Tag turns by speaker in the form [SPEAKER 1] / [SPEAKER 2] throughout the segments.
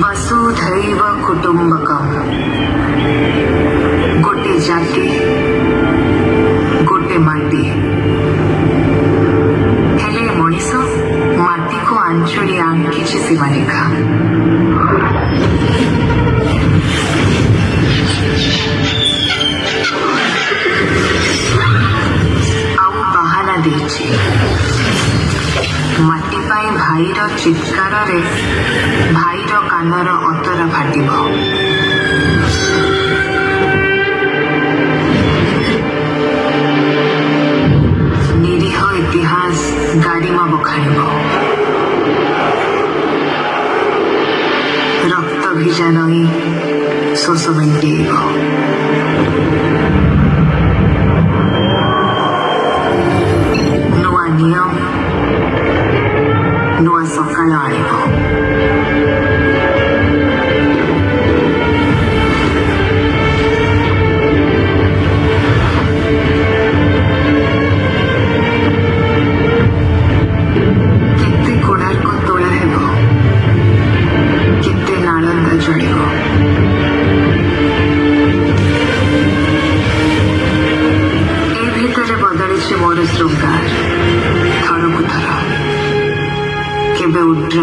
[SPEAKER 1] वसुधैव कुटुम्बकम् गोटे जाति गोटे माटी हेले मनीष माटी को आंचुड़ी आंकिछि सीमारेखा आउ बाहाना देछि माटी पाई भाईर चित्कार रे भाईर कानर अतरा फाटिब निरीह इतिहास गारिमा बखाणिब रक्त भिजा नई शोष मेटेब नुआ नियम नुआ सकाळ आनिब केते कोणार्क तोला हेब केते नालंदा जड़िब ए भितरे बदलिछे मोर शृंगार थरकु थर केबे उड्र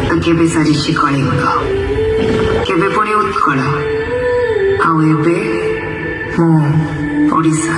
[SPEAKER 1] तो केबे सारिछि कलिंग केबे पुणी उत्कल आउ एबे मो ओडिशा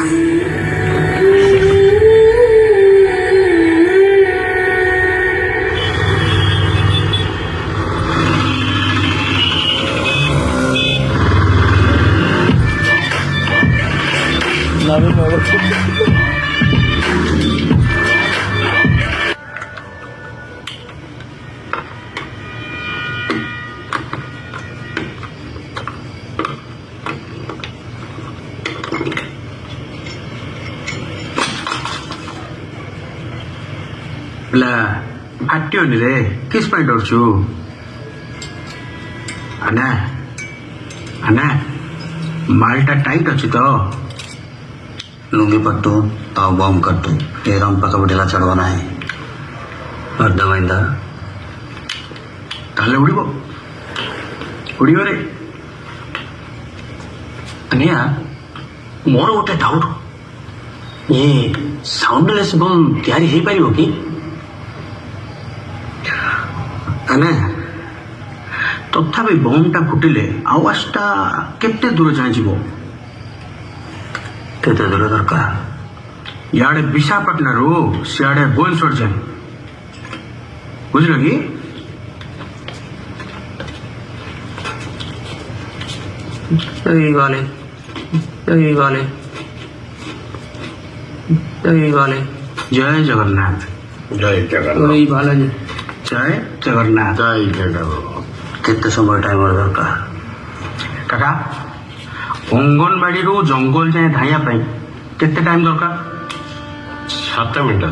[SPEAKER 2] फाट्योनि रे किस ପାଇଁ ଡରୁଛୁ ଆନା ଆନା ମାଲଟା ଟାଇଟ୍ ଅଛି ତ
[SPEAKER 3] लुंगी पट्टू ताव बॉम्ब कट्टू तेरा पका बुढ़ेला चढ़वाना है अर्धమైందా
[SPEAKER 2] ତାହେଲେ ଉଡ଼ିବ ଉଡ଼ିବ ରେ
[SPEAKER 4] अनिया मोर गोटे डाउट ये साउंडलेस बम तैयारी हो पारिबो कि
[SPEAKER 2] ଆନା ତଥାପି ବମ୍ଟା ଫୁଟିଲେ ଆୱାଜଟା କେତେ ଦୂର ଯାଏଯିବ
[SPEAKER 3] କେତେ ଦୂର ଦରକାର
[SPEAKER 2] ଇଆଡ଼େ ବିଶାଖାପାଟଣାରୁ ସିଆଡ଼େ ଭୁବନେଶ୍ୱର ଯାଏ ବୁଝିଲ କି
[SPEAKER 4] यही वाले
[SPEAKER 2] ଜୟ ଜଗନ୍ନାଥ
[SPEAKER 5] जय जगन्नाथ
[SPEAKER 4] वही वाला जी
[SPEAKER 2] ଜୟ ଜଗନ୍ନାଥ
[SPEAKER 5] जय जगन्नाथ
[SPEAKER 3] କେତେ ସମୟ ଟାଇମ ଦରକାର
[SPEAKER 2] କାକା ଅଙ୍ଗନବାଡିରୁ ଜଙ୍ଗଲ ଯାଏ ଧାଇଁବା ପାଇଁ କେତେ ଟାଇମ ଦରକାର
[SPEAKER 5] 7 मिनट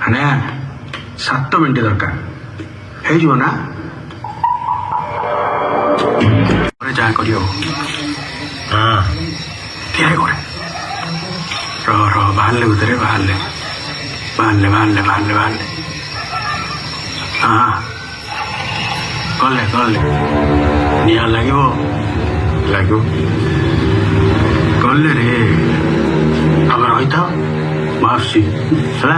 [SPEAKER 2] ଆନେ 7 ମିନିଟ ଦରକାର ହେଇଯିବ ନା ପରେ ଯାହା କରିବ
[SPEAKER 5] हाँ
[SPEAKER 2] ତିଆରି କରେ ରହ ବାହାରିଲେ ଭିତରେ ବାହାରିଲେ ହଁ ଗଲେ ନିଆଁ ଲାଗିବ
[SPEAKER 5] लागू
[SPEAKER 2] ଗଲେ ରେ ତମେ ରହିଥାଅ ମୁଁ ଆସୁଛି ହେଲା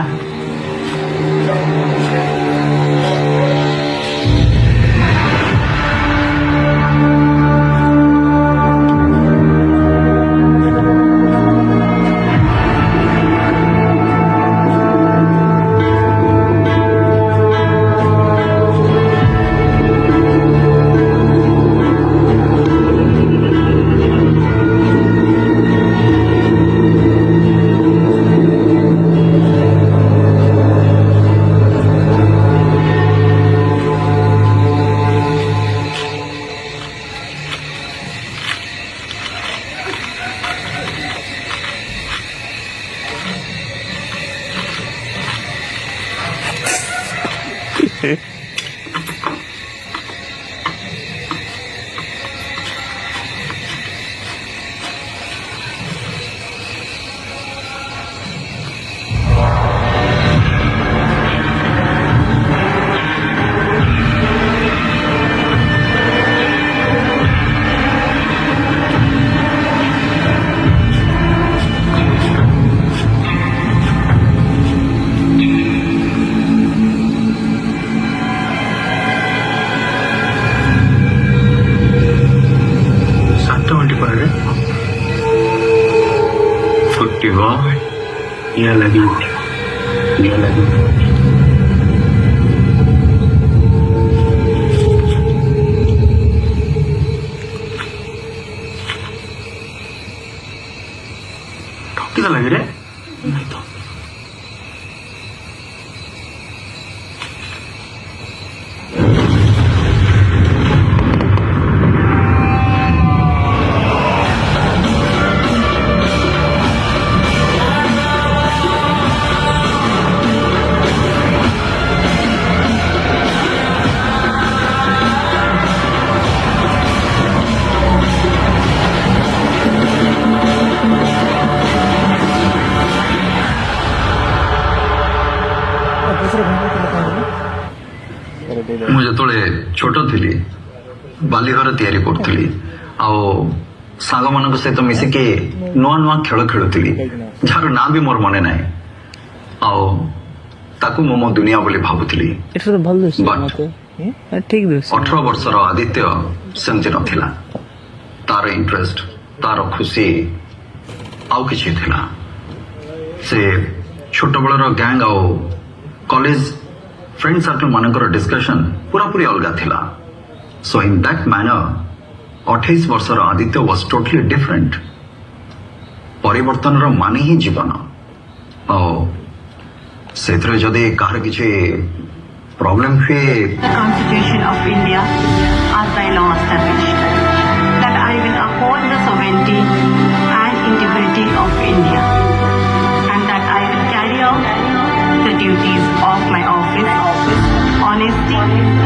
[SPEAKER 2] ନିଆଁ ଲାଗିବ ନିଆଁ ଲାଗିବ। ଠକି ଦେଲା କିରେ? ନାଇଁ ତ।
[SPEAKER 3] ମୁଁ ଯେତେବେଳେ ଛୋଟ ଥିଲି ବାଲିଘର ତିଆରି କରୁଥିଲି ଆଉ ସାଙ୍ଗମାନଙ୍କ ସହିତ ମିଶିକି ନୂଆ ନୂଆ ଖେଳ ଖେଳୁଥିଲି ଯାହାର ନାଁ ବି ମୋର ମନେ ନାହିଁ ଆଉ ତାକୁ ମୁଁ ମୋ ଦୁନିଆ ବୋଲି ଭାବୁଥିଲି। But 18 ବର୍ଷର ଆଦିତ୍ୟ ସେମିତି ନଥିଲା। ତାର ଇଣ୍ଟରେଷ୍ଟ ତାର ଖୁସି ଆଉ କିଛି ଥିଲା। ସେ ଛୋଟବେଳର ଗ୍ୟାଙ୍ଗ ଆଉ କଲେଜ फ्रेंड सर्कल मानकर डिस्कशन पूरापूरी अलग थिला। सो इन दैट मैनर 28 वर्षर आदित्य वाज टोटली डिफरेंट। परिवर्तन रो माने ही जीवन और सेथरे जदि कार किछि प्रॉब्लम हुए
[SPEAKER 6] The Constitution of India as by law established that I will uphold the sovereignty and integrity of India and that I will carry out the duties of my office honesty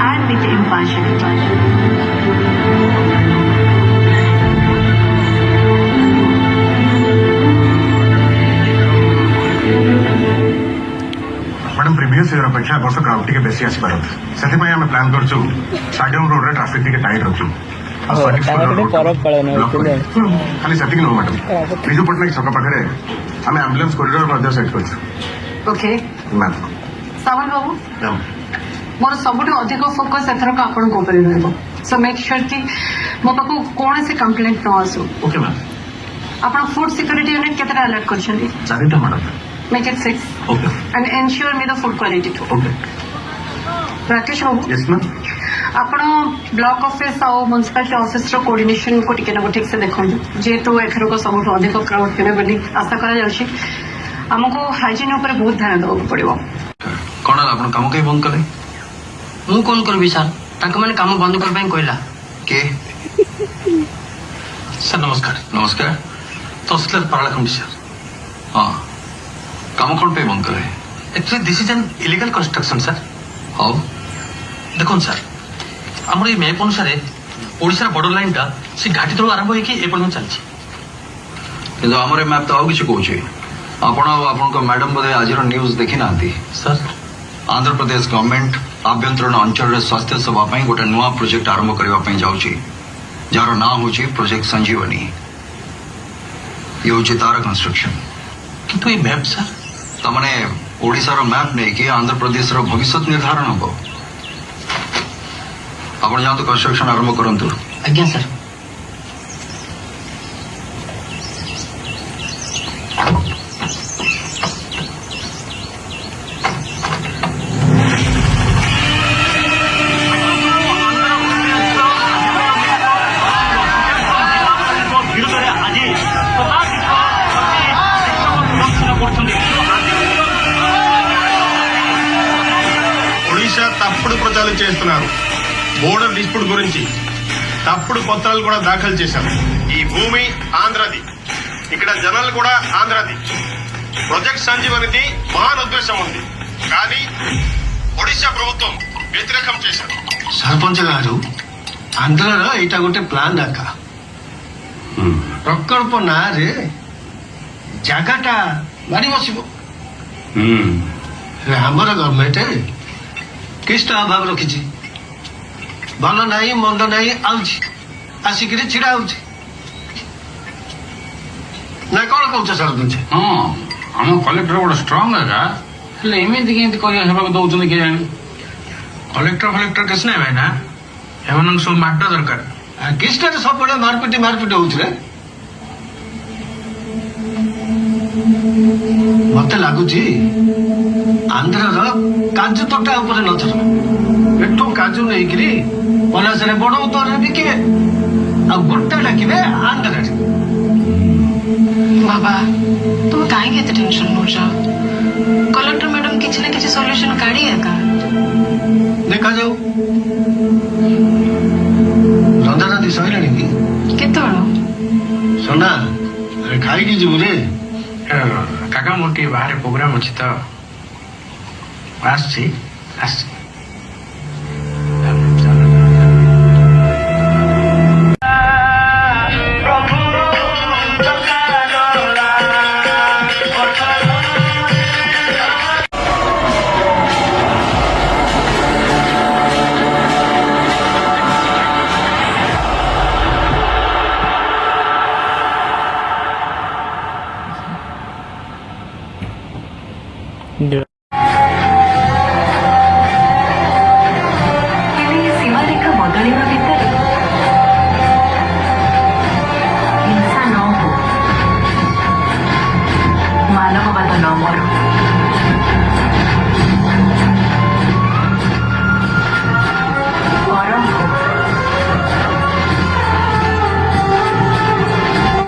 [SPEAKER 6] and with impartiality.
[SPEAKER 7] Madam previous year अपेक्षा वर्ष crowd T बेसी आसपार से आम plant कर stadium road रे traffic T tight रखु खाली से नुह मैडम विजु पट्टनायक छक पाखे आम आम्बुलांस कॉरिडोर सेट कर
[SPEAKER 6] ओके
[SPEAKER 7] मैम
[SPEAKER 6] सावन बाबू मोर सबुठ अधिक फोकस एथरक आपण को ऊपर रहबो सो मेक श्योर कि मो पाको कोन से कंप्लेंट न आसु
[SPEAKER 7] ओके मैम
[SPEAKER 6] आपण फूड सिक्योरिटी यूनिट केतरा अलर्ट करछन्ती
[SPEAKER 7] चारिटा madam
[SPEAKER 6] make it 6
[SPEAKER 7] okay
[SPEAKER 6] and ensure me the food quality too
[SPEAKER 7] okay
[SPEAKER 6] Rakesh babu
[SPEAKER 7] yes ma'am
[SPEAKER 6] आपण ब्लॉक ऑफिस और म्युनिसिपालिटी ऑफिस रो कोऑर्डिनेशन को टिके न ठीक से देखो जेहेतु एथरक सबुठ अधिक क्राउड हेबे बोली आशा करा जाउछि हमको हाइजीन ऊपर बहुत ध्यान देबो पड़िबो।
[SPEAKER 3] कौन आपन काम कहीं बंद कले
[SPEAKER 8] ମୁଁ କଣ କରିବି ସାର୍ ତାଙ୍କ ମାନେ କାମ ବନ୍ଦ କରିବା ପାଇଁ କହିଲା।
[SPEAKER 3] के
[SPEAKER 2] सर नमस्कार
[SPEAKER 3] नमस्कार
[SPEAKER 2] तहसीलदार पारालाखंडी सर।
[SPEAKER 3] हाँ काम कौन पे बंद कले
[SPEAKER 2] actually this is an illegal construction sir.
[SPEAKER 3] How
[SPEAKER 2] देखो सर आमर ये मैप अनुसार ओडिशा बॉर्डर लाइन टा से घाटी तलू आरंभ होइकी ए पर्यंत चलछि
[SPEAKER 3] किंतु हमरे मैप तो आउ किछि कहूछि आपण आपन मैडम बोधे आज न्यूज देखी ना
[SPEAKER 2] सर।
[SPEAKER 3] आंध्र प्रदेश गवर्नमेंट आभ्यंतरण अंचल स्वास्थ्य सेवा गोटे नुआ प्रोजेक्ट आरंभ करने जाऊँगी जार ना हूँ प्रोजेक्ट संजीवनी ये हूँ तार कंस्ट्रक्शन
[SPEAKER 2] किंतु ये मैप सर
[SPEAKER 3] तमाने ओडिशार मैप नहीं कि आंध्र प्रदेश भविष्य निर्धारण हम आप जातु कंस्ट्रक्शन आरंभ करूँ।
[SPEAKER 8] ଆଜ୍ଞା ସାର୍।
[SPEAKER 7] ఒడిశా తప్పుడు ప్రచారం చేస్తున్నారు బోర్డర్ డిస్ప్యూట్ గురించి తప్పుడు పత్రాలు కూడా దాఖలు చేశారు ఈ భూమి ఆంధ్రది ఇక్కడ జనాలు కూడా ఆంధ్రది ప్రాజెక్ట్ సంజీవనిది మహాన్ ఉద్దేశం ఉంది కానీ ఒడిశా ప్రభుత్వం వ్యతిరేకం చేశారు
[SPEAKER 9] सरपंच गारू आंध्र एटा गोटे प्लान डाका प्रकल्प ना रे जगटा मारी बसब हमर गवर्नमेंट किस्त अभाव रखी भल ना मंद ना आसिक छिड़ा हो ना कौन कौच सरपंच।
[SPEAKER 2] हाँ आम कलेक्टर गोटे स्ट्रंग है एमती के दौरान किए जानी कलेक्टर फलेक्टर किस नहीं भाई ना एम सब माट दरकार
[SPEAKER 9] किस्त सब मारपिट हो ମତେ ଲାଗୁଛି ଆନ୍ଧ୍ରର କାଜୁ ତୋଟା ଉପରେ ନଜର। ଏଠୁ କାଜୁ ନେଇକିରି ପଲାସରେ ବଡ ଉତ୍ତରରେ ବିକିବେ ଆଉ ଗୋଟା ଡାକିବେ ଆନ୍ଧ୍ରରେ।
[SPEAKER 1] ବାବା তুমি କାହିଁକି ଏତେ ଟେନସନ ନଉଛ? କଲେକ୍ଟର ମ୍ୟାଡାମ କିଛି ନା କିଛି ସଲ୍ୟୁସନ କାଢି ଏକା।
[SPEAKER 9] ଦେଖାଯାଉ। ରନ୍ଧାରାନ୍ଧି ସରିଲାଣି କି?
[SPEAKER 1] କେତେବେଳ?
[SPEAKER 9] सोना खाई जीवु रे
[SPEAKER 2] କାକା ମୋର ଟିକେ ବାହାରେ ପ୍ରୋଗ୍ରାମ ଅଛି ତ ଆସିଛି ଆସିଛି।
[SPEAKER 1] ହେଲେ ଏ ସୀମାରେଖା ବଦଳିବା ଭିତରେ ହିଂସା ନ ହଉ, ମାନବବାଦ ନ ମରୁ।